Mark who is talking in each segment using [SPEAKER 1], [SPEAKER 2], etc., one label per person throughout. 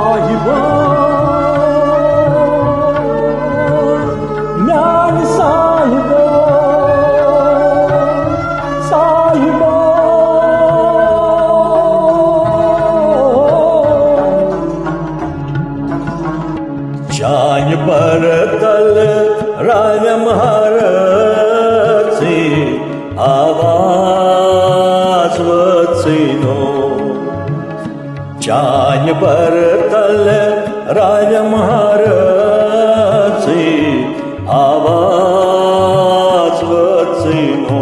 [SPEAKER 1] साहिबा म्यान साहिबा साहिबा चांद पर तल राजमहाराचे आवाज वचिनो चांद पर तल राजमहाराचे आवाज वचिनो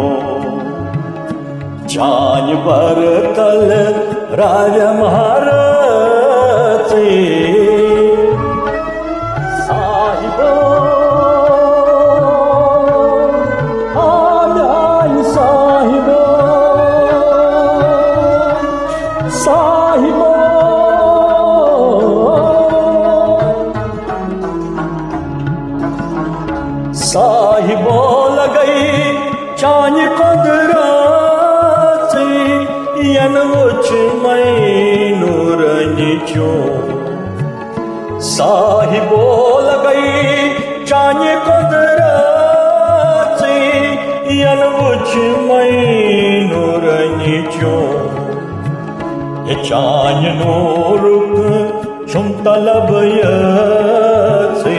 [SPEAKER 1] चांद पर तल राजमहाराचे साहिबो लगई चांद कुदरती यन वुच मैनू रंजो साहिबो लगई चांद कुदरती यन वुच मैनू रंजो ये चांद नो रुक छुम तलब से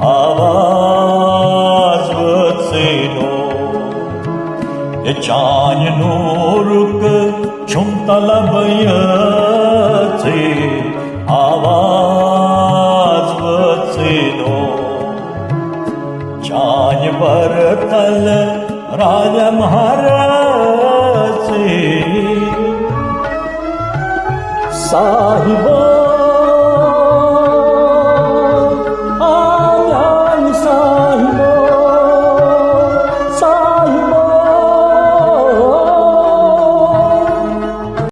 [SPEAKER 1] आवाज वचिनो ये चांद नो रुक छुम तलब से आवाज वचिनो चांद पर तल राजमहाराचे साहिबा